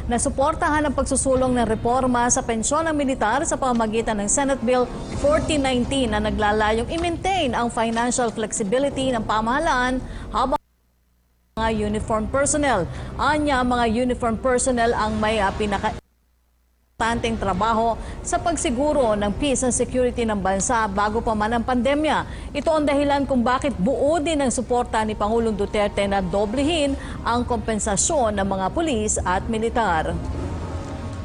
na suportahan ang pagsusulong ng reforma sa pensyon ng militar sa pamamagitan ng Senate Bill 1419 na naglalayong i-maintain ang financial flexibility ng pamahalaan habang mga uniform personnel. Anya, mga uniform personnel ang may pinaka-importanteng trabaho sa pagsiguro ng peace and security ng bansa bago pa man ang pandemya. Ito ang dahilan kung bakit buo din ang suporta ni Pangulong Duterte na doblehin ang kompensasyon ng mga pulis at militar.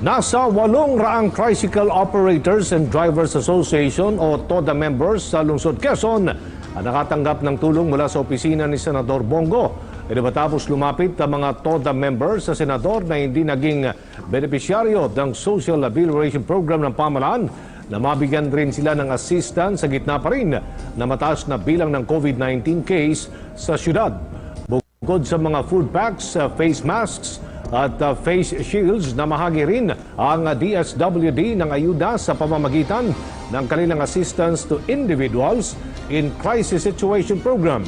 Nasa 800 Tricycle Operators and Drivers Association o TODA members sa lungsod Quezon ang nakatanggap ng tulong mula sa opisina ni Senador Bongo. Ito matapos lumapit ang mga TODA members sa senador na hindi naging benepisyaryo ng Social Amelioration Program ng pamahalaan na mabigyan rin sila ng assistance sa gitna pa rin na mataas na bilang ng COVID-19 case sa syudad. Bukod sa mga food packs, face masks at face shields na mahagi rin ang DSWD ng ayuda sa pamamagitan ng kanilang assistance to individuals in crisis situation program.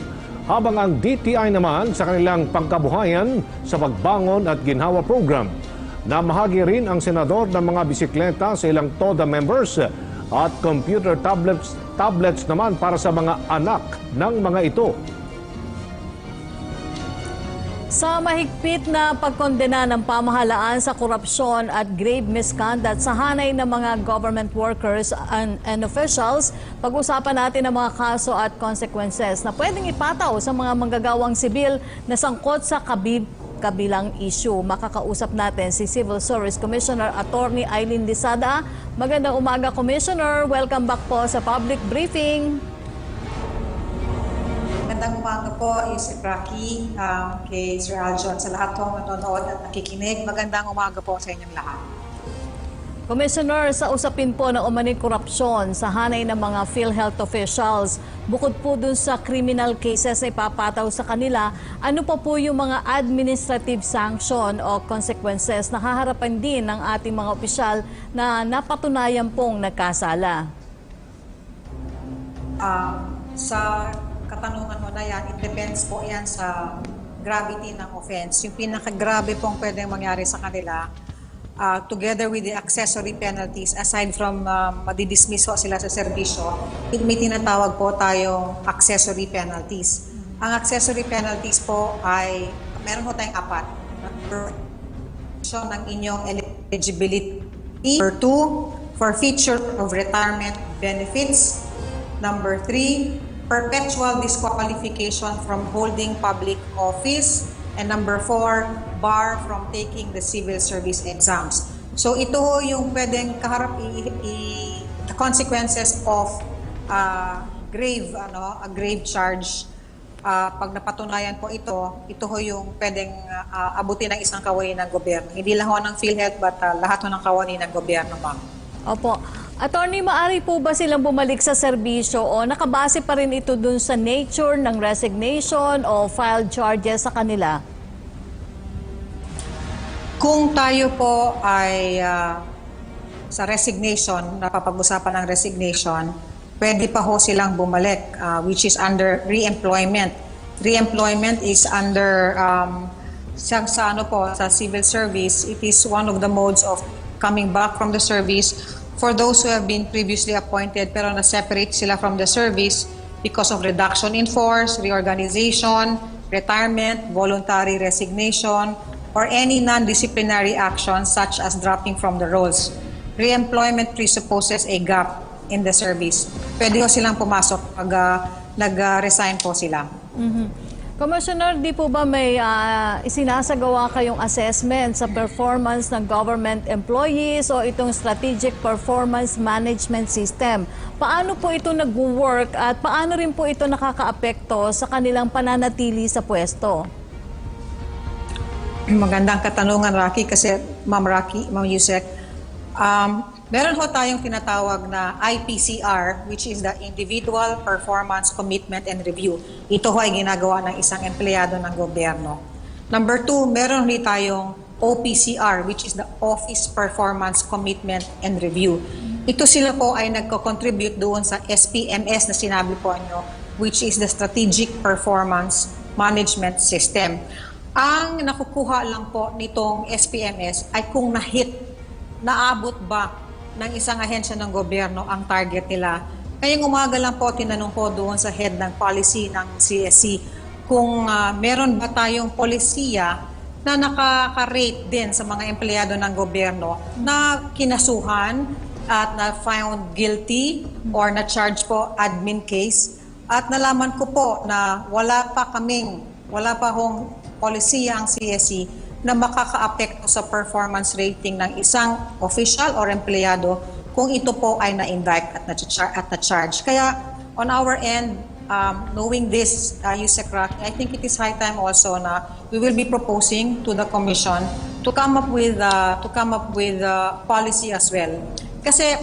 Habang ang DTI naman sa kanilang pangkabuhayan sa pagbangon at ginhawa program. Namahagi rin ang senador ng mga bisikleta sa ilang TODA members at computer tablets naman para sa mga anak ng mga ito. Sa mahigpit na pagkondena ng pamahalaan sa korupsyon at grave misconduct sa hanay ng mga government workers and officials, pag-usapan natin ang mga kaso at consequences na pwedeng ipataw sa mga manggagawang sibil na sangkot sa kabilang issue. Makakausap natin si Civil Service Commissioner Attorney Eileen Lisada. Magandang umaga, Commissioner. Welcome back po sa public briefing. Magandang umaga po, Usec Rocky, kay Sir Aljo at sa lahat po manonood at nakikinig. Magandang umaga po sa inyong lahat. Commissioner, sa usapin po ng umaning korupsyon sa hanay ng mga PhilHealth officials, bukod po dun sa criminal cases na ipapataw sa kanila, ano pa po yung mga administrative sanction o consequences na haharapan din ng ating mga opisyal na napatunayan pong nagkasala? Sa katanungan mo na yan, it depends po yan sa gravity ng offense. Yung pinakagrabe pong pwedeng mangyari sa kanila, together with the accessory penalties, aside from madidismiss po sila sa serbisyo, may tinatawag po tayong accessory penalties. Ang accessory penalties po ay, meron po tayong apat. Number ng inyong eligibility. Number 2, forfeiture of retirement benefits. Number 3, perpetual disqualification from holding public office. And number 4, bar from taking the civil service exams. So ito yung pwedeng kaharap the consequences of a grave charge. Pag napatunayan po ito yung pwedeng abutin ng isang kawani ng gobyerno. Hindi lang ho ng PhilHealth but lahat ho ng kawani ng gobyerno, ma'am. Opo. Attorney, maaari po ba silang bumalik sa serbisyo o nakabase pa rin ito dun sa nature ng resignation o filed charges sa kanila? Kung tayo po ay sa resignation, napapag-usapan ng resignation, pwede pa ho silang bumalik, which is under re-employment. Re-employment is under, sa civil service, it is one of the modes of coming back from the service for those who have been previously appointed pero na-separate sila from the service because of reduction in force, reorganization, retirement, voluntary resignation, or any non-disciplinary action such as dropping from the roles. Re-employment presupposes a gap in the service. Pwede ho silang pumasok pag nag-resign po sila. Commissioner, di po ba may isinasagawa kayong assessment sa performance ng government employees o itong strategic performance management system? Paano po ito nag-work at paano rin po ito nakakaapekto sa kanilang pananatili sa pwesto? Magandang katanungan, Rocky, kasi Ma'am Usec. Meron ho tayong tinatawag na IPCR, which is the Individual Performance Commitment and Review. Ito ho ay ginagawa ng isang empleyado ng gobyerno. Number 2, meron rin tayong OPCR, which is the Office Performance Commitment and Review. Ito sila po ay nagko-contribute doon sa SPMS na sinabi po nyo, which is the Strategic Performance Management System. Ang nakukuha lang po nitong SPMS ay kung naabot ba ng isang ahensya ng gobyerno ang target nila. Ngayong umaga lang po, tinanong ko doon sa head ng policy ng CSC kung meron ba tayong polisiya na nakaka-rate din sa mga empleyado ng gobyerno na kinasuhan at na found guilty or na charge po admin case. At nalaman ko po na wala pa hong polisiya ang CSC na makaka-apekto sa performance rating ng isang official or empleyado kung ito po ay na-indict at na-charge. Kaya on our end, knowing this, Usec, I think it is high time also na we will be proposing to the Commission to come up with policy as well. Kasi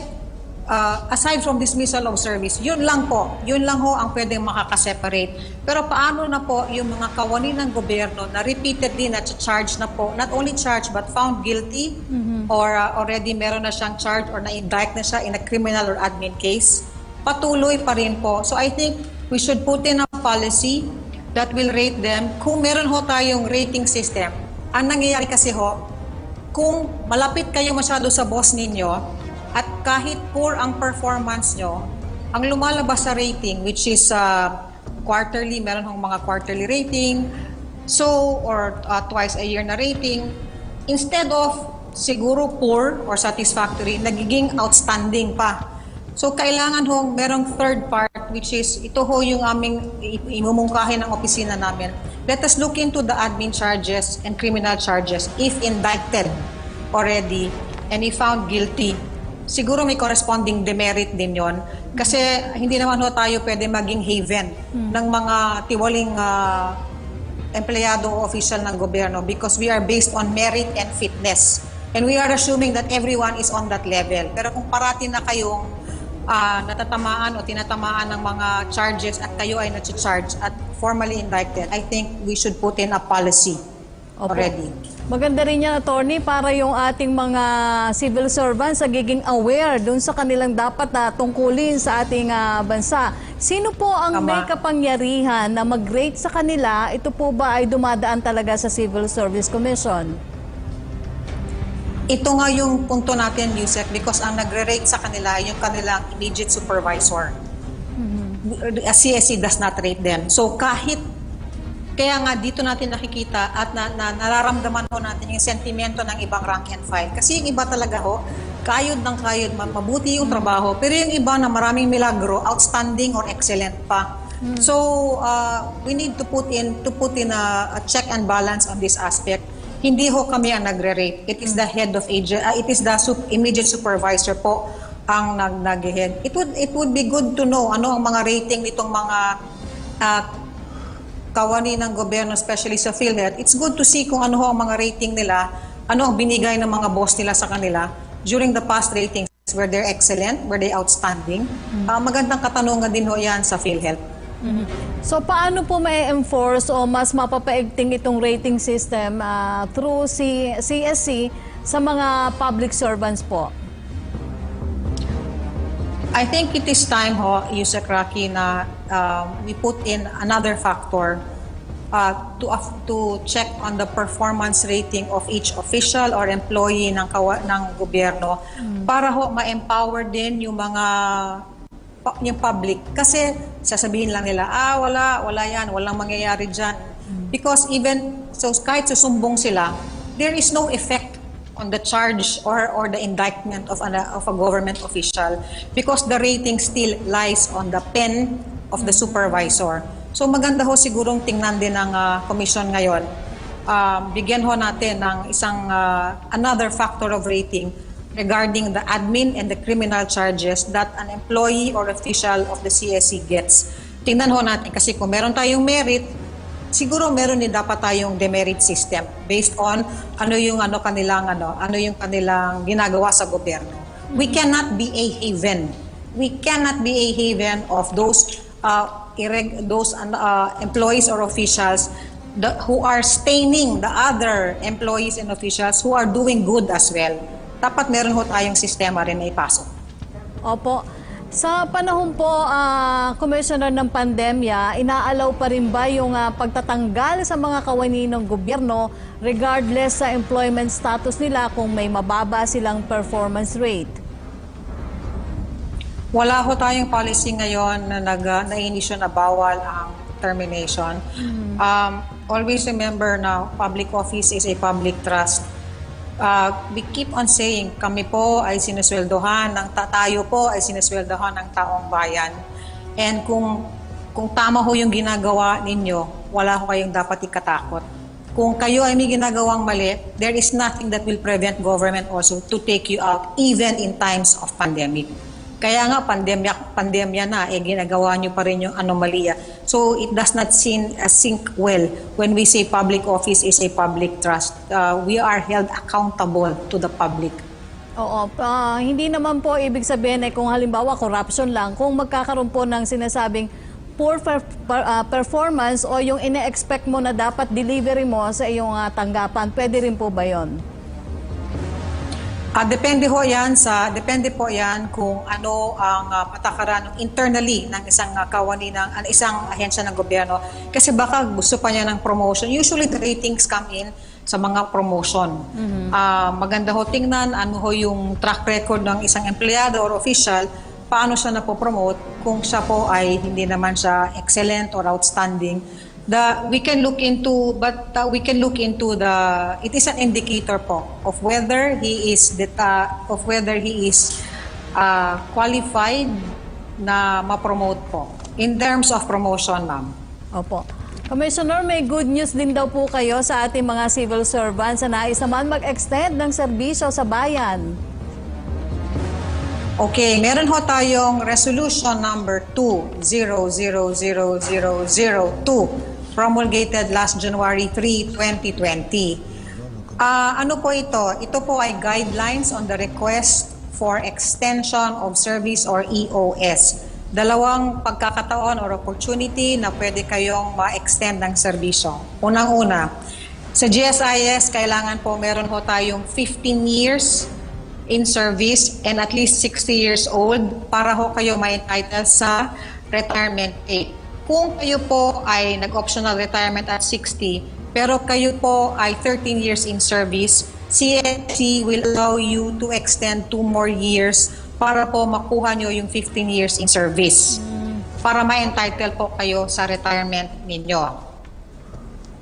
aside from dismissal of service, yun lang ho ang pwedeng makaka-separate. Pero paano na po yung mga kawani ng gobyerno na repeatedly na-charge na po, not only charged but found guilty or already meron na siyang charge or na-indict na siya in a criminal or admin case, patuloy pa rin po. So I think we should put in a policy that will rate them. Kung meron ho tayong rating system, ang nangyayari kasi ho, kung malapit kayo masyado sa boss ninyo, at kahit poor ang performance nyo, ang lumalabas sa rating, which is quarterly, meron hong mga quarterly rating, or twice a year na rating, instead of siguro poor or satisfactory, nagiging outstanding pa. So kailangan hong merong third part, which is ito ho yung aming imumungkahin ng opisina namin. Let us look into the admin charges and criminal charges if indicted already and if found guilty. Siguro may corresponding demerit din yon kasi hindi naman ho tayo pwede maging haven ng mga tiwaling empleyado o official ng gobyerno because we are based on merit and fitness. And we are assuming that everyone is on that level. Pero kung parati na kayong natatamaan o tinatamaan ng mga charges at kayo ay na-charge at formally indicted, I think we should put in a policy already. Maganda rin yan, attorney, para yung ating mga civil servants nagiging aware dun sa kanilang dapat na tungkulin sa ating bansa. Sino po ang may kapangyarihan na mag-rate sa kanila? Ito po ba ay dumadaan talaga sa Civil Service Commission? Ito nga yung punto natin, Usec, because ang nagre-rate sa kanila yung kanilang immediate supervisor. CSC does not rate them. So kaya nga dito natin nakikita at nararamdaman ho natin yung sentimento ng ibang rank and file. Kasi yung iba talaga ho, kayod ng kayod, mabuti yung trabaho, pero yung iba na maraming milagro, outstanding or excellent pa. So we need to put in a check and balance on this aspect. Hindi ho kami ang nagre-rate. It is the head of it is the immediate supervisor po ang nag-head. It would be good to know ano ang mga rating nitong mga kawani ng gobyerno, especially sa PhilHealth. It's good to see kung ano ang mga rating nila, ano ang binigay ng mga boss nila sa kanila during the past ratings. Were they excellent? Were they outstanding? Magandang katanungan din ho yan sa PhilHealth. So paano po ma-enforce o mas mapapaigting itong rating system through CSC sa mga public servants po? I think it is time ho, Usec Rocky, na we put in another factor to check on the performance rating of each official or employee ng gobyerno para ho ma-empower din yung yung public. Kasi sasabihin lang nila, wala yan, walang mangyayari dyan. Because kahit susumbong sila, there is no effect on the charge or the indictment of a government official because the rating still lies on the pen of the supervisor. So maganda ho sigurong tingnan din ng commission ngayon. Bigyan ho natin ng isang another factor of rating regarding the admin and the criminal charges that an employee or official of the CSC gets. Tingnan ho natin kasi kung meron tayong merit, siguro meron din dapat tayong demerit system based on ano yung kanilang ginagawa sa gobyerno. We cannot be a haven. We cannot be a haven of those employees or officials who are staining the other employees and officials who are doing good as well. Dapat meron ho tayong sistema rin na ipasok. Opo. Sa panahon po, Commissioner, ng pandemya, inaalaw pa rin ba yung pagtatanggal sa mga kawani ng gobyerno regardless sa employment status nila kung may mababa silang performance rate? Wala ho tayong policy ngayon na na-inisyo na bawal ang termination. Always remember na public office is a public trust. We keep on saying, kami po ay sinusweldohan, tayo po ay sinusweldohan ng taong bayan. And kung tama ho yung ginagawa ninyo, wala ho kayong dapat ikatakot. Kung kayo ay may ginagawang mali, there is nothing that will prevent government also to take you out even in times of pandemic. Kaya nga, pandemya na, ginagawa nyo pa rin yung anomalya. So, it does not sink well when we say public office is a public trust. We are held accountable to the public. Oo, hindi naman po ibig sabihin kung halimbawa corruption lang, kung magkakaroon po ng sinasabing poor performance o yung ine-expect mo na dapat delivery mo sa iyong tanggapan, pwede rin po ba yun? Depende po yan kung ano ang patakaran internally ng isang kawani ng isang ahensya ng gobyerno. Kasi baka gusto pa niya ng promotion. Usually the ratings come in sa mga promotion. Maganda ho tingnan ano ho yung track record ng isang empleyado or official, paano siya napopromote kung siya po ay hindi naman siya excellent or outstanding. We can look into it is an indicator po of whether he is qualified na ma-promote po in terms of promotion, ma'am. Opo. Commissioner, may good news din daw po kayo sa ating mga civil servants na nais naman mag-extend ng serbisyo sa bayan. Okay, meron ho tayong resolution number 20000002 promulgated last January 3, 2020. Ano po ito? Ito po ay guidelines on the request for extension of service or EOS. Dalawang pagkakataon or opportunity na pwede kayong ma-extend ng serbisyo. Unang-una, sa GSIS, kailangan po meron ho tayong 15 years in service and at least 60 years old para ho kayo ma-entitle sa retirement age. Kung kayo po ay nag-optional retirement at 60, pero kayo po ay 13 years in service, CSC will allow you to extend 2 more years para po makuha nyo yung 15 years in service. Para ma-entitle po kayo sa retirement ninyo.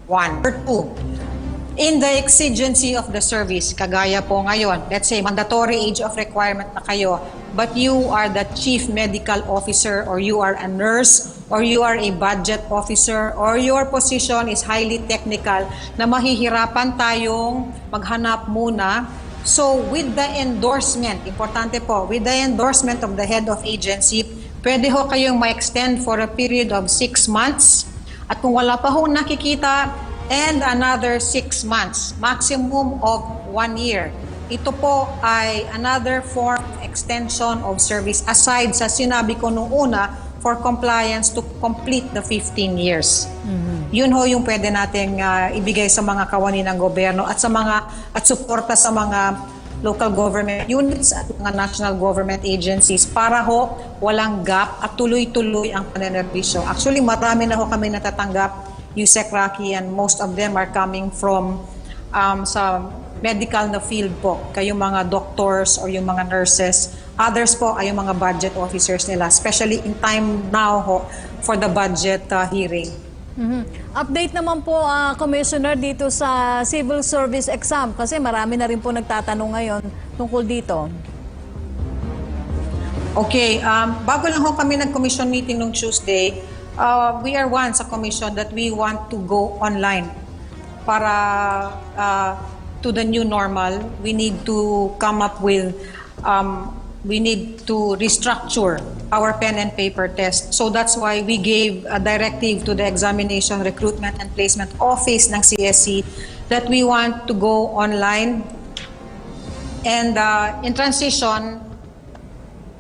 1. Or 2, in the exigency of the service, kagaya po ngayon, let's say mandatory age of requirement na kayo, but you are the chief medical officer or you are a nurse or you are a budget officer or your position is highly technical na mahihirapan tayong maghanap muna. So with the endorsement, importante po, with the endorsement of the head of agency, pwede ho kayong ma-extend for a period of 6 months at kung wala pa ho nakikita, and another 6 months, maximum of 1 year. Ito po ay another form of extension of service aside sa sinabi ko nung una for compliance to complete the 15 years. Yun ho yung pwede nating ibigay sa mga kawani ng gobyerno at suporta sa mga local government units at mga national government agencies para ho walang gap at tuloy-tuloy ang panenerbisyo. Actually, marami na ho kami natatanggap, Usec, and most of them are coming from sa medical na field po, kayong mga doctors or yung mga nurses. Others po ay yung mga budget officers nila, especially in time now ho, for the budget hearing. Update naman po, Commissioner, dito sa civil service exam kasi marami na rin po nagtatanong ngayon tungkol dito. Okay, bago lang ho kami nag-commission meeting nung Tuesday, we are one sa commission that we want to go online para to the new normal. We need to come up with, we need to restructure our pen and paper test. So that's why we gave a directive to the Examination, Recruitment and Placement Office ng CSC that we want to go online. And in transition,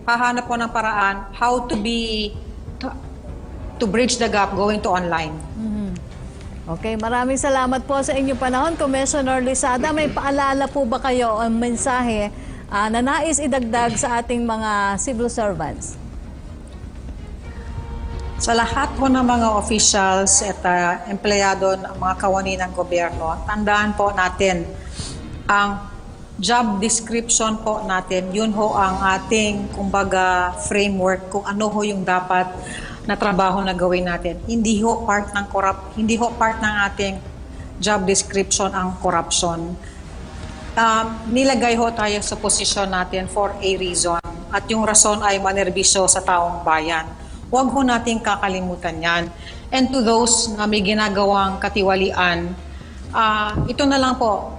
hahanap po ng paraan how to bridge the gap going to online. Okay, maraming salamat po sa inyong panahon, Commissioner Lizada. May paalala po ba kayo o mensahe na nais idagdag sa ating mga civil servants? Sa lahat po ng mga officials at empleyado ng mga kawani ng gobyerno, tandaan po natin, ang job description po natin, yun ho ang ating, kumbaga, framework kung ano ho yung dapat na trabaho na gawin natin. Hindi ho part ng ating job description ang corruption. Nilagay ho tayo sa posisyon natin for a reason. At yung rason ay manerbisyo sa taong bayan. Huwag ho nating kakalimutan yan. And to those na may ginagawang katiwalian, ito na lang po.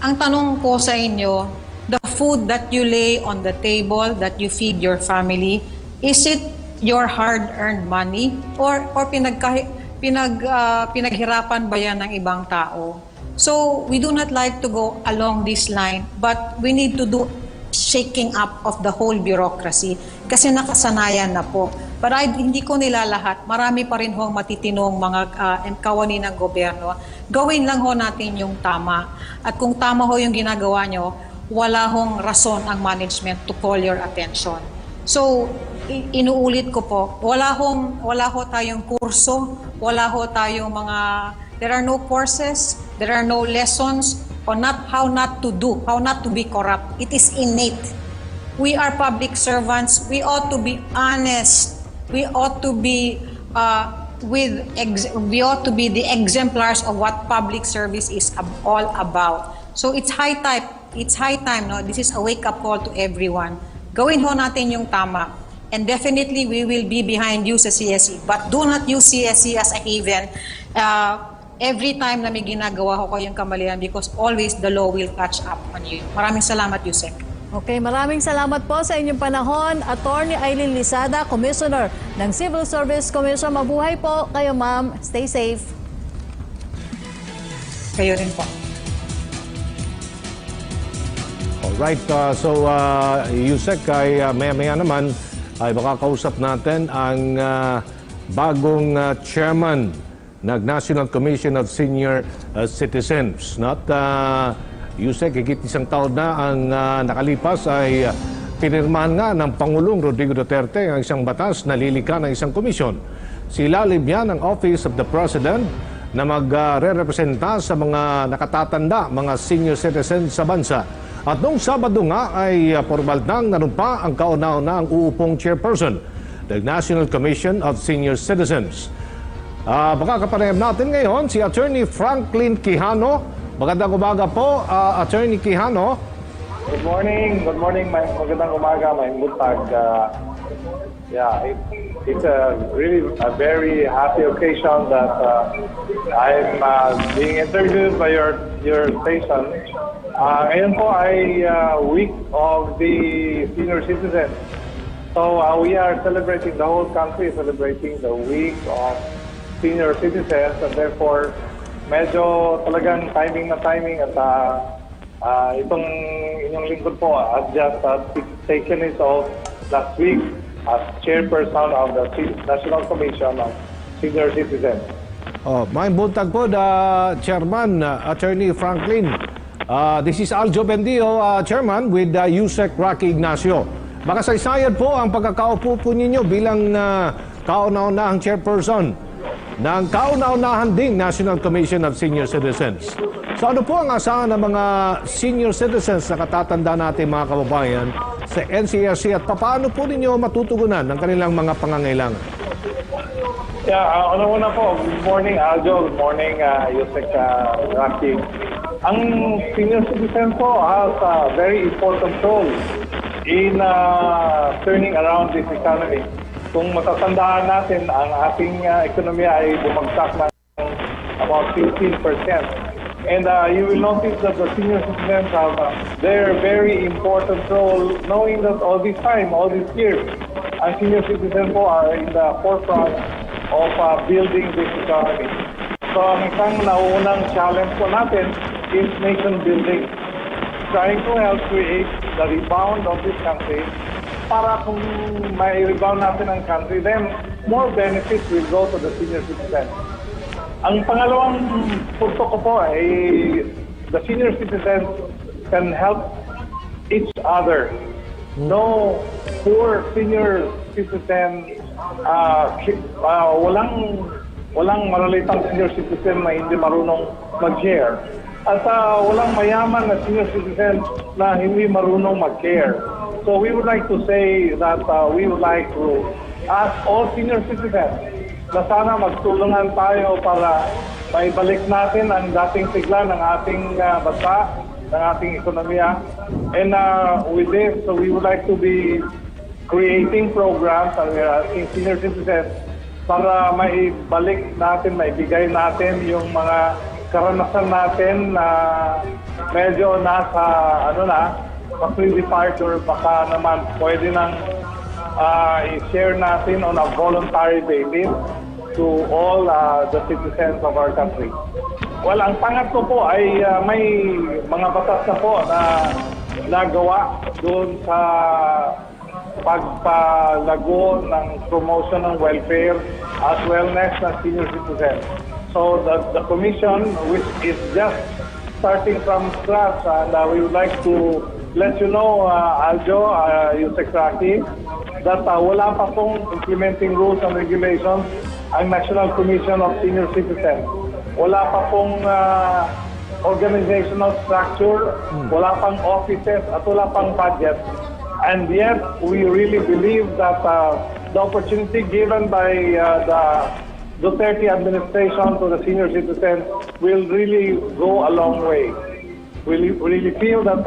Ang tanong ko sa inyo, the food that you lay on the table, that you feed your family, is it your hard-earned money? Or pinaghirapan ba yan ng ibang tao? So, we do not like to go along this line, but we need to do shaking up of the whole bureaucracy kasi nakasanayan na po. But hindi ko nila lahat. Marami pa rin hong matitinong mga kawani ng gobyerno. Gawin lang ho natin yung tama. At kung tama ho yung ginagawa nyo, wala hong rason ang management to call your attention. So, inuulit ko po, wala ho tayong kurso, wala ho tayong there are no courses, there are no lessons on how not to be corrupt. It is innate. We are public servants. We ought to be honest. We ought to be the exemplars of what public service is all about. So it's high time, no? This is a wake-up call to everyone. Gawin ho natin yung tama. And definitely, we will be behind you sa CSE. But do not use CSE as a haven every time na may ginagawa ho kayong kamalian because always the law will catch up on you. Maraming salamat, Usec. Okay, maraming salamat po sa inyong panahon. Attorney Aileen Lisada, Commissioner ng Civil Service Commission. Mabuhay po kayo, ma'am. Stay safe. Kayo rin po. Alright, Usec, ay maya-maya naman ay makakausap natin ang bagong chairman ng National Commission of Senior Citizens. Usec, higit isang taon na ang nakalipas ay pinirmahan nga ng Pangulong Rodrigo Duterte ang isang batas na lilika ng isang komisyon. Silalim yan ang Office of the President na magre-representa sa mga nakatatanda, mga senior citizens sa bansa. At noong Sabado nga ay formal nang nanumpa ang kauna-una ang uupong chairperson ng National Commission of Senior Citizens. Makakapanayam natin ngayon si Attorney Franklin Quijano. Magandang umaga po, Attorney Quijano. Good morning, magandang umaga, may buntag. It's really a very happy occasion that I'm being interviewed by your station. Ngayon po ay week of the senior citizens. So we are celebrating, the whole country is celebrating the week of senior citizens, and therefore medyo talagang timing at itong inyong lingkod po has just taken it off last week as chairperson of the National Commission of Senior Citizens. May buntag po, Chairman, Attorney Franklin. This is Aljo Bendio, Chairman, with Usec Rocky Ignacio. Makasaysayan po ang pagkakaupo po ninyo bilang kauna-unahang chairperson ng kauna-unahan ding National Commission of Senior Citizens. So ano po ang asahan ng mga senior citizens na katatanda natin mga kababayan sa NCSC at paano po ninyo matutugunan ng kanilang mga pangangailangan? Una po, good morning Aljo, good morning Usec Rocky. Ang senior citizen po has a very important role in turning around this economy. Kung matatandaan natin, ang ating ekonomiya ay bumagsak ng about 15%. And you will notice that the senior citizens have their very important role, knowing that all this time, all these years, ang senior citizens po are in the forefront of building this economy. So ang isang nauunang challenge po natin is nation building. Trying to help create the rebound of this country. Para kung may rebound natin ang country, then more benefits will go to the senior citizens. Ang pangalawang punto ko po ay the senior citizens can help each other. No poor senior citizen walang maralitang senior citizen na hindi marunong mag-share. At walang mayaman na senior citizen na hindi marunong mag-care. So we would like to say that we would like to ask all senior citizens na sana magtulungan tayo para maibalik natin ang dating sigla ng ating bansa, ng ating ekonomiya. And with this, so we would like to be creating programs and we're asking senior citizens para maibalik natin, maibigay natin yung mga karanasan natin na medyo nasa pa-pre-depart or baka naman pwede nang i-share natin on a voluntary basis to all the citizens of our country. Well, ang pangatlo po ay may mga batas na po na nagawa doon sa pagpalago ng promotion ng welfare as wellness ng senior citizens. So the commission, which is just starting from scratch, and we would like to let you know, Aljo, Usec, that wala pa pong implementing rules and regulations ang National Commission of Senior Citizens. Wala pa pong organizational structure, wala pang offices, at wala pang budget. And yet, we really believe that the opportunity given by the Duterte administration to the senior citizens will really go a long way. We really feel that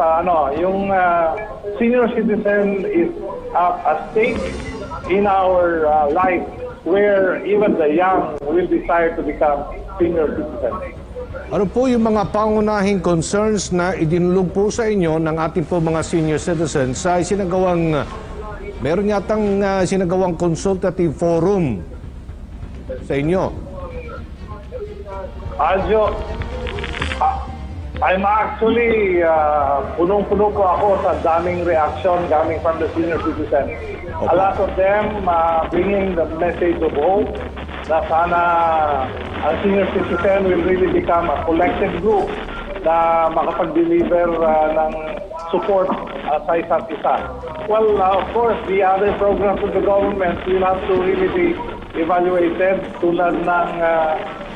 yung senior citizen is a stake in our life where even the young will desire to become senior citizens. Ano po yung mga pangunahing concerns na idinulog po sa inyo ng ating po mga senior citizens sa meron yatang sinagawang consultative forum sa inyo? Aljo, I'm actually, punong-puno po ako sa daming reaction coming from the senior citizens. Okay. A lot of them bringing the message of hope na sana ang senior citizen will really become a collective group na makapag-deliver ng support sa isa't isa. Well, of course, the other programs of the government will have to really be evaluated tulad ng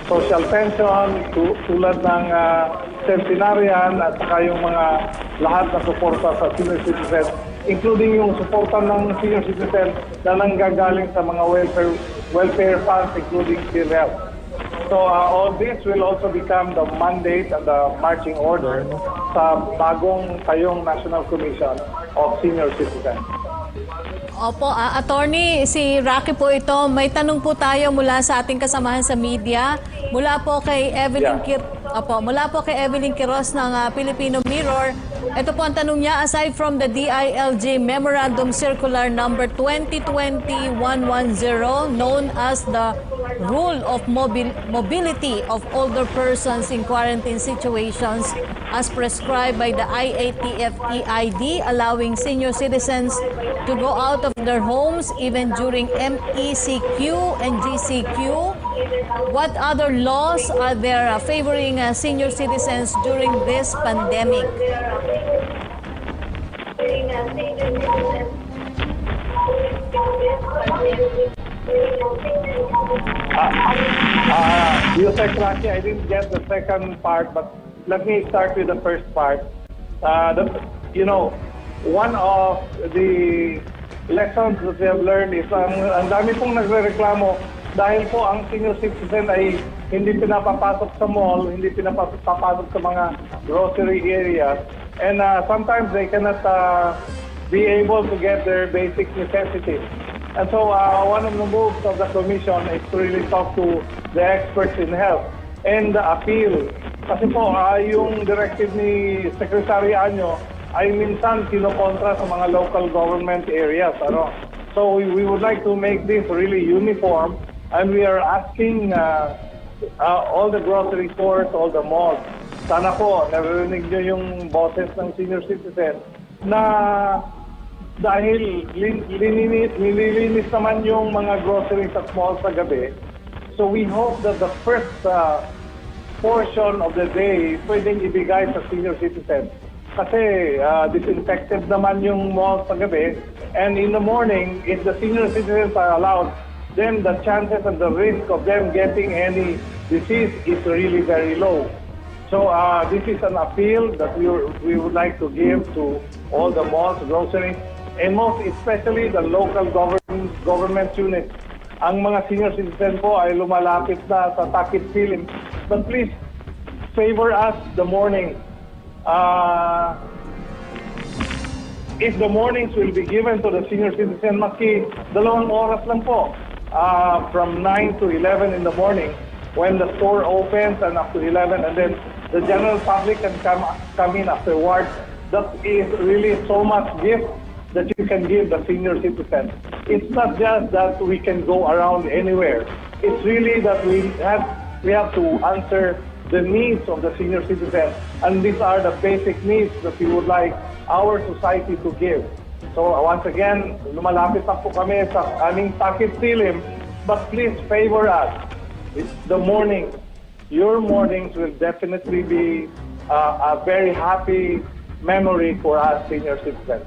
social pension, tulad ng centenarian at saka yung mga lahat na suporta sa senior citizen, including yung suporta ng senior citizen na nanggagaling sa mga welfare funds, including PhilHealth. So all this will also become the mandate and the marching order sa bagong tayong National Commission of Senior Citizens. Opo, attorney, si Rocky po ito. May tanong po tayo mula sa ating kasamahan sa media. Mula po kay Evelyn Quiros ng Filipino Mirror. Ito po ang tanong niya, aside from the DILG Memorandum Circular number 2020-110 known as the Rule of Mobility of Older Persons in Quarantine Situations as prescribed by the IATF-EID, allowing senior citizens to go out of their homes even during MECQ and GCQ. What other laws are there favoring senior citizens during this pandemic? Usec, I didn't get the second part, but let me start with the first part. One of the lessons that we have learned is ang dami pong nagrereklamo dahil po ang senior citizen ay hindi pinapapasok sa mall, hindi pinapapasok sa mga grocery areas, and sometimes they cannot be able to get their basic necessities. And so one of the moves of the Commission is to really talk to the experts in health and appeal. Kasi po, yung directive ni Secretary Anyo ay minsan kinokontra sa mga local government areas. So we would like to make this really uniform, and we are asking all the grocery stores, all the malls, sana po, narinig nyo yung boses ng senior citizen na dahil nililinis naman yung mga groceries at malls sa gabi. So we hope that the first portion of the day pwedeng ibigay sa senior citizens. Kasi disinfected naman yung malls sa gabi. And in the morning, if the senior citizens are allowed, then the chances and the risk of them getting any disease is really very low. So this is an appeal that we would like to give to all the malls, groceries, and most especially the local government units. Ang mga senior citizen po ay lumalapit na sa takip silim. But please, favor us the morning. If the mornings will be given to the senior citizen, maski 2 oras lang po, from 9 to 11 in the morning, when the store opens and up to 11, and then the general public can come in afterwards. That is really so much gift that you can give the senior citizen. It's not just that we can go around anywhere. It's really that we have to answer the needs of the senior citizen, and these are the basic needs that we would like our society to give. So once again, lumalapit na po kami sa aming takip silim, but please favor us. It's the morning. Your mornings will definitely be a very happy memory for us senior citizens.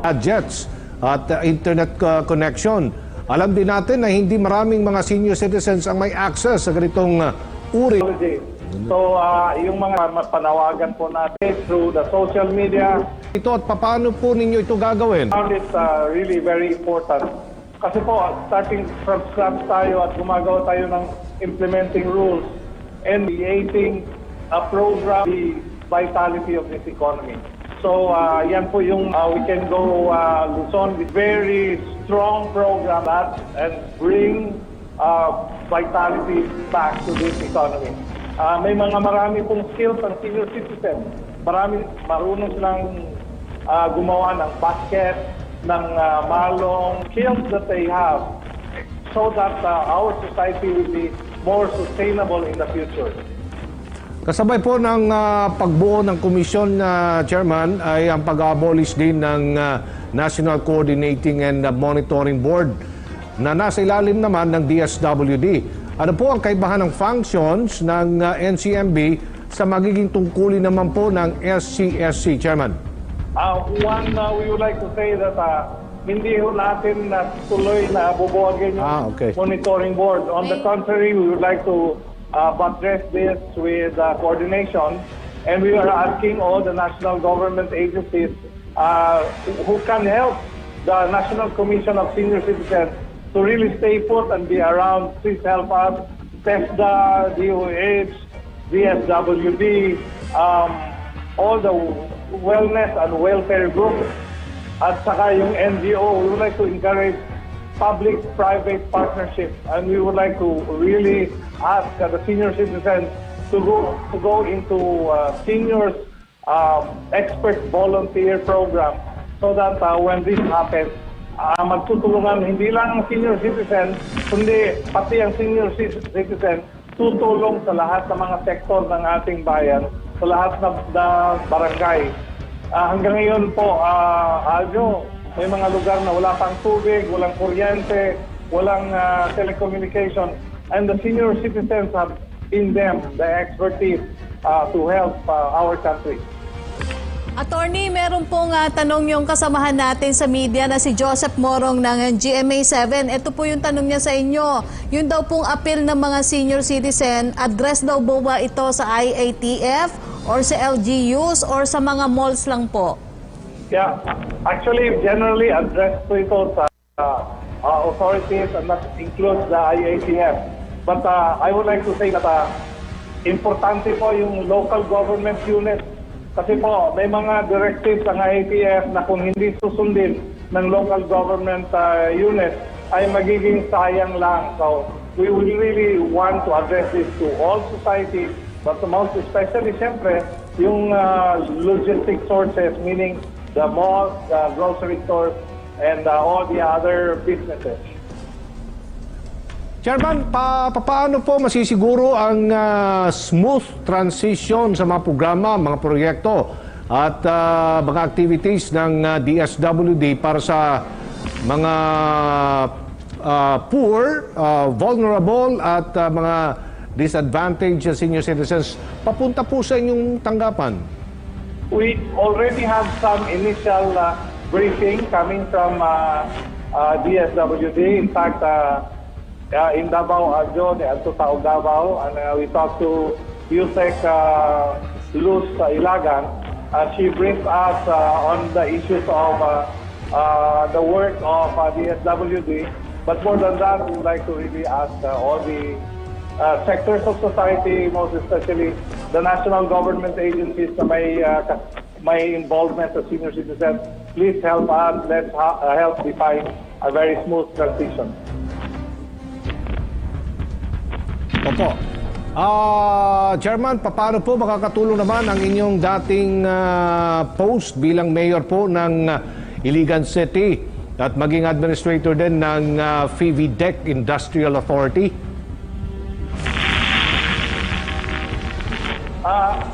Gadgets at internet connection. Alam din natin na hindi maraming mga senior citizens ang may access sa ganitong uri. So yung mga panawagan po natin through the social media. Ito at paano po ninyo ito gagawin? I found it really very important. Kasi po, starting from scratch tayo at gumagawa tayo ng implementing rules and creating a program, the vitality of this economy. So yan po yung we can go Luzon with very strong program that and bring vitality back to this economy. May marami pong skills ang senior citizen. Marunong silang gumawa ng basket, ng malong, skills that they have so that our society will be more sustainable in the future. Kasabay po ng pagbuo ng komisyon, Chairman, ay ang pag-abolish din ng National Coordinating and Monitoring Board na nasa ilalim naman ng DSWD. Ano po ang kaibahan ng functions ng NCMB sa magiging tungkulin naman po ng SCSC, Chairman? One, we would like to say that hindi natin tuloy na bubuwagin yung monitoring board. On the contrary, we would like to buttress this with coordination, and we are asking all the national government agencies who can help the National Commission of Senior Citizens to really stay put and be around. Please help us, TESDA, DOH, DSWD, all the wellness and welfare groups, at saka yung NGO. We would like to encourage public-private partnership, and we would like to really ask the senior citizens to go into seniors expert volunteer program, so that when this happens, magtutulungan hindi lang ang senior citizen, kundi pati ang senior citizen tutulong sa lahat ng mga sektor ng ating bayan, sa lahat ng barangay. Hanggang ngayon po, Aljo, may mga lugar na wala pang tubig, walang kuryente, walang telecommunication, and the senior citizens have in them the expertise to help our country. Attorney, meron pong tanong yung kasamahan natin sa media na si Joseph Morong ng GMA7. Ito po yung tanong niya sa inyo. Yun daw pong appeal ng mga senior citizen, address daw ba ito sa IATF or sa LGUs or sa mga malls lang po? Yeah, actually, generally addressed po ito sa authorities, and that includes the IATF. But I would like to say that importante po yung local government unit. Kasi po, may mga directives ang IATF na kung hindi susundin ng local government unit, ay magiging sayang lang. So, we would really want to address this to all society, but most especially, siyempre, yung logistic sources, meaning the malls, the grocery stores, and all the other businesses. Chairman, paano po masisiguro ang smooth transition sa mga programa, mga proyekto at mga activities ng DSWD para sa mga poor, vulnerable at mga disadvantaged senior citizens papunta po sa inyong tanggapan? We already have some initial briefing coming from DSWD. In fact, in Davao, Aljo, the Tao Davao, and we talked to Usec Luz Ilagan. She briefed us on the issues of the work of DSWD. But more than that, we would like to really ask all the sectors of society, most especially the national government agencies na may involvement sa senior citizens, please help us. Let's help define a very smooth transition. Opo. Chairman, paano po makakatulong naman ang inyong dating post bilang mayor po ng Iligan City at maging administrator din ng PVDEC Industrial Authority?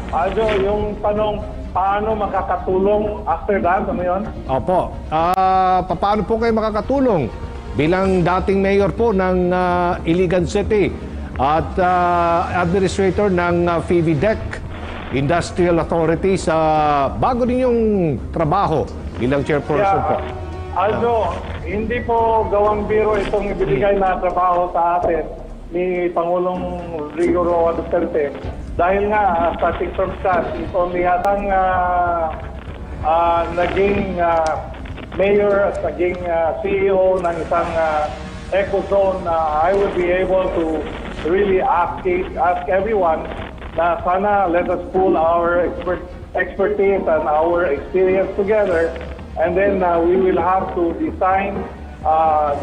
Aljo, yung tanong, paano makakatulong after that? Ano yun? Opo. Paano po kayo makakatulong bilang dating mayor po ng Iligan City at administrator ng PVDEC Industrial Authority sa bago ninyong trabaho bilang chairperson po? Aljo, hindi po gawang biro itong ibibigay na trabaho sa atin ni Pangulong Rodrigo Roa Duterte. Dahil nga, starting from scratch, ito hatang naging mayor at naging CEO ng isang ecozone, I would be able to really ask everyone na sana let us pool our expertise and our experience together, and then we will have to design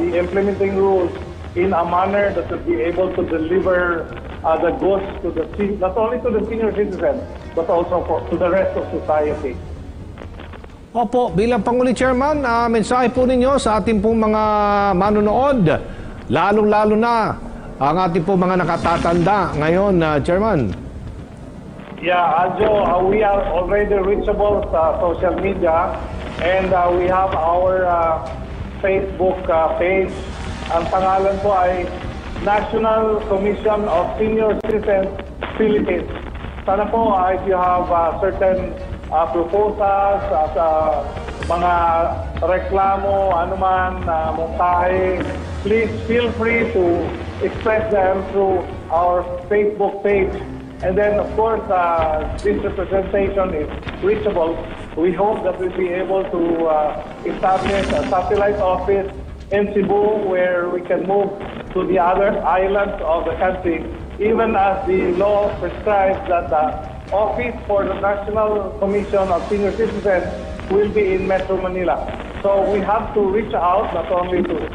the implementing rules in a manner that will be able to deliver the goods to not only to the senior citizens, but also to the rest of society. Opo, bilang Pangulo Chairman, mensahe po ninyo sa ating pong mga manonood, lalong-lalo na ang ating pong mga nakatatanda ngayon, Chairman. Yeah, Aljo, we are already reachable sa social media, and we have our Facebook page. Ang pangalan po ay National Commission of Senior Citizens Philippines. Sana po if you have certain proposals at mga reklamo, anuman, mungkahi, please feel free to express them through our Facebook page. And then, of course, this representation is reachable. We hope that we'll be able to establish a satellite office in Cebu where we can move to the other islands of the country, even as the law prescribes that the office for the National Commission of Senior Citizens will be in Metro Manila. So we have to reach out not only to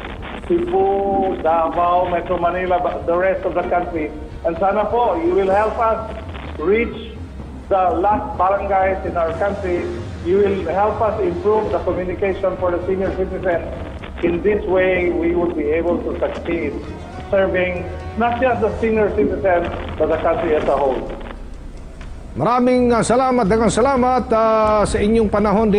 Cebu, Davao, Metro Manila, but the rest of the country. And sana po, you will help us reach the last barangays in our country. You will help us improve the communication for the senior citizens. In this way, we would be able to succeed serving not just the senior citizens, but the country as a whole. Maraming salamat, dagang salamat sa inyong panahon,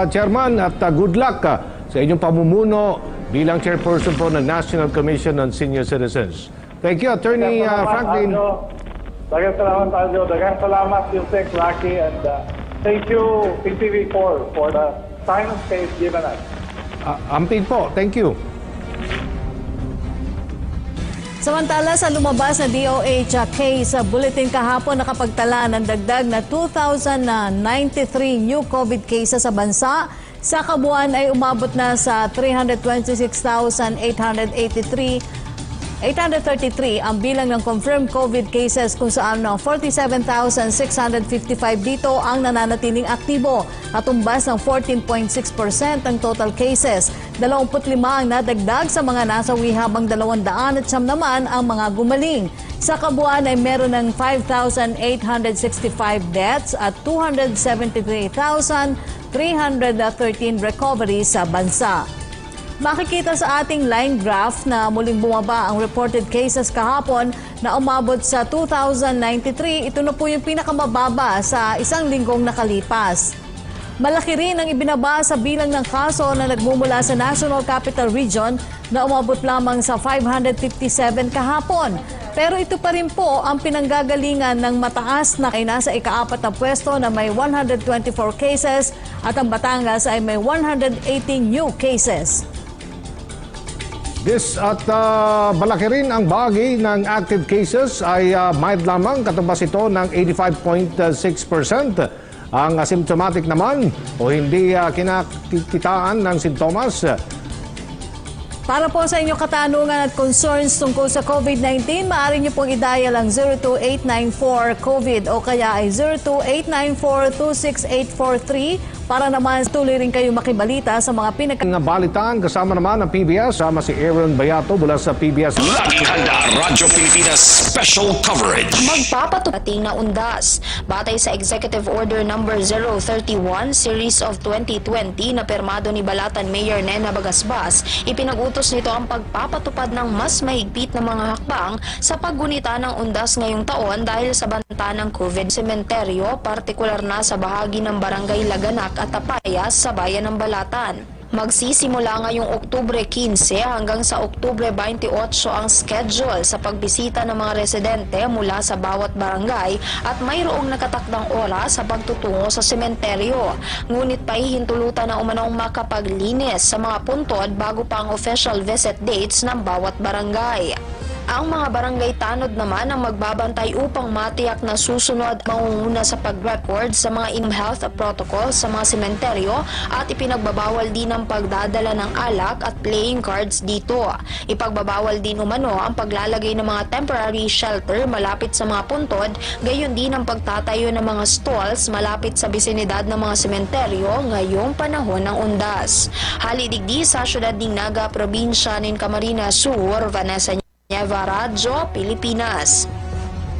Chairman, at good luck sa inyong pamumuno bilang chairperson po ng National Commission on Senior Citizens. Thank you, Attorney Franklin. Dagang salamat, Aljo. Dagang salamat, Usec, Rocky, and thank you, PTV4, for the time and space given us. Amping po, thank you. Samantala, sa lumabas na DOH case sa bulletin kahapon, nakapagtala ng dagdag na 2,093 new COVID cases sa bansa. Sa kabuuan ay umabot na sa 326,833 ang bilang ng confirmed COVID cases, kung saan 47,655 dito ang nananatiling aktibo at tumbas ng 14.6% ang total cases. 25 ang nadagdag sa mga nasawi, habang 200 naman ang mga gumaling. Sa kabuuan ay meron ng 5,865 deaths at 273,313 recoveries sa bansa. Makikita sa ating line graph na muling bumaba ang reported cases kahapon na umabot sa 2,093. Ito na po yung pinakamababa sa isang linggong nakalipas. Malaki rin ang ibinaba sa bilang ng kaso na nagmumula sa National Capital Region na umabot lamang sa 557 kahapon. Pero ito pa rin po ang pinanggagalingan ng mataas na ay nasa ika-4 na pwesto na may 124 cases at ang Batangas ay may 118 new cases. Malaki rin ang bahagi ng active cases ay mild lamang, katumbas ito ng 85.6%. Ang asymptomatic naman o hindi kinakitaan ng sintomas. Para po sa inyong katanungan at concerns tungkol sa COVID-19, maaari niyo pong i-dial ang 02894-COVID o kaya ay 02894-26843 para naman tuloy rin kayo makibalita sa mga Balitaan kasama naman ng PBS, sama si Aaron Bayato mula sa PBS. Laging handa, Radyo Pilipinas Special Coverage. Magpapatupating na undas. Batay sa Executive Order No. 031 Series of 2020 na permado ni Balatan Mayor Nena Bagasbas, ipinag-utos nito ang pagpapatupad ng mas mahigpit na mga hakbang sa paggunita ng undas ngayong taon dahil sa banta ng COVID. Sementeryo, partikular na sa bahagi ng Barangay Laganak at Tapayas sa bayan ng Balatan. Magsisimula ngayong Oktubre 15 hanggang sa Oktubre 28 ang schedule sa pagbisita ng mga residente mula sa bawat barangay at mayroong nakatakdang oras sa pagtutungo sa sementeryo. Ngunit pahihintulutan na umanong makapaglinis sa mga puntod bago pa ang official visit dates ng bawat barangay. Ang mga barangay tanod naman ang magbabantay upang matiyak na susunod mangunguna sa pag-record sa mga health protocols sa mga sementeryo at ipinagbabawal din ang pagdadala ng alak at playing cards dito. Ipagbabawal din umano ang paglalagay ng mga temporary shelter malapit sa mga puntod, gayon din ang pagtatayo ng mga stalls malapit sa bisinidad ng mga sementeryo ngayong panahon ng undas. Halidigdi sa syudad ng Naga, probinsya ng Camarines Sur, Vanessa Nieva, Radyo Pilipinas.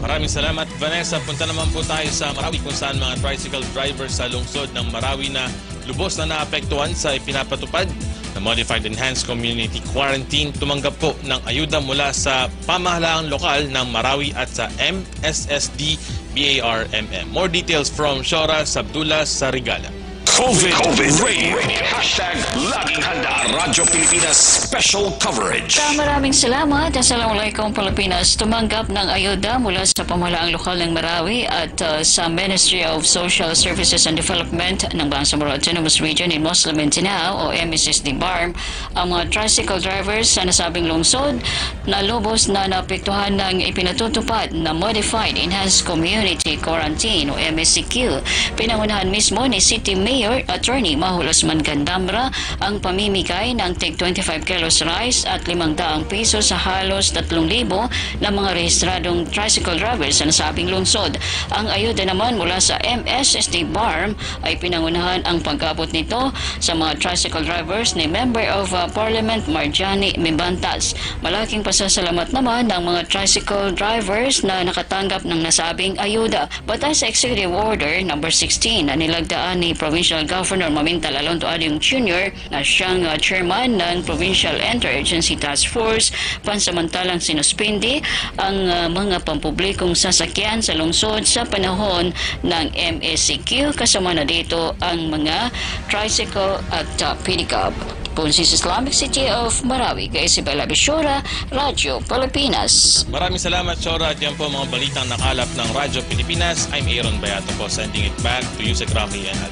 Maraming salamat, Vanessa. Punta naman po tayo sa Marawi kung saan mga tricycle drivers sa lungsod ng Marawi na lubos na naapektuhan sa ipinapatupad na Modified Enhanced Community Quarantine tumanggap po ng ayuda mula sa pamahalaang lokal ng Marawi at sa MSSD BARMM. More details from Shora Sabdullah Sarigala. COVID Radio. Hashtag Laging Handa, Radyo Pilipinas Special Coverage. Maraming salamat. Assalamualaikum Pilipinas. Tumanggap ng ayuda mula sa pamahalaang lokal ng Marawi at sa Ministry of Social Services and Development ng Bangsamoro Autonomous Region in Muslim Mindanao o MSSD BARM ang mga tricycle drivers sa nasabing lungsod na lubos na naapektuhan ng ipinatutupad na Modified Enhanced Community Quarantine o MSCQ. Pinangunahan mismo ni City Mayor Attorney Mahulos Mangandamra ang pamimigay ng tig 25 kilos rice at 500 piso sa halos 3,000 na mga rehistradong tricycle drivers sa nasabing lungsod. Ang ayuda naman mula sa MSSD BARM ay pinangunahan ang pag-abot nito sa mga tricycle drivers ni Member of Parliament Marjani Mimbantas. Malaking pasasalamat naman ng mga tricycle drivers na nakatanggap ng nasabing ayuda. Batay sa Executive Order No. 16 na nilagdaan ni Provincial Governor Mamintal Alonto Adyong Jr. na siyang chairman ng Provincial Interagency Task Force, pansamantalang sinuspindi ang mga pampublikong sasakyan sa lungsod sa panahon ng MSCQ, kasama na dito ang mga tricycle at pedicab. Punsis Islamic City of Marawi, kay Isabela Bishora, Radyo Pilipinas. Maraming salamat, Shora. At yan po mga balitang nakalap ng Radyo Pilipinas. I'm Aaron Bayato po, sending it back to Usec and Handa.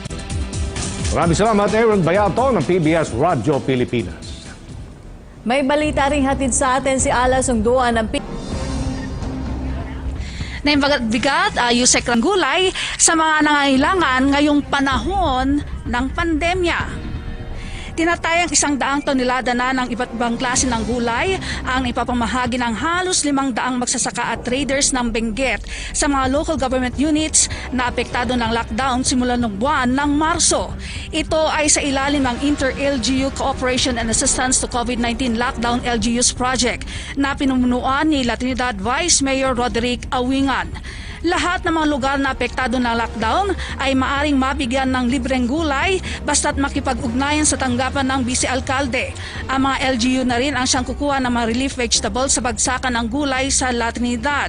Maraming salamat, Aaron Bayato ng PBS Radyo Pilipinas. May balita ring hatid sa atin si Ala Sungduan ng Naimbagbigat Usec ng gulay sa mga nangangailangan ngayong panahon ng pandemya. Tinatayang 100 tonelada na ng iba't ibang klase ng gulay ang ipapamahagi ng halos 500 magsasaka at traders ng Benguet sa mga local government units na apektado ng lockdown simula noong buwan ng Marso. Ito ay sa ilalim ng Inter-LGU Cooperation and Assistance to COVID-19 Lockdown LGUs Project na pinumunuan ni La Trinidad Vice Mayor Roderick Awingan. Lahat ng mga lugar na apektado ng lockdown ay maaring mabigyan ng libreng gulay basta't makipag-ugnayan sa tanggapan ng vice-alkalde. Ang mga LGU na rin ang siyang kukuha ng mga relief vegetables sa bagsakan ng gulay sa La Trinidad.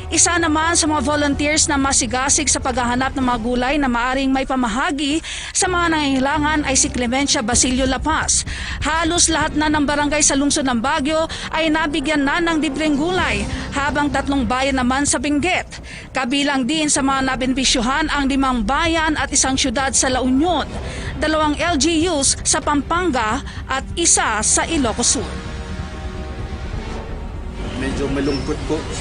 Isa naman sa mga volunteers na masigasig sa paghahanap ng mga gulay na maaring may pamahagi sa mga nangangailangan ay si Clemencia Basilio Lapas. Halos lahat na ng barangay sa lungsod ng Baguio ay nabigyan na ng libreng gulay, habang 3 bayan naman sa Benguet. Kabilang din sa mga nabenepisyuhan ang 5 bayan at 1 syudad sa La Union, 2 LGUs sa Pampanga at 1 sa Ilocos Sur. Medyo malungkot po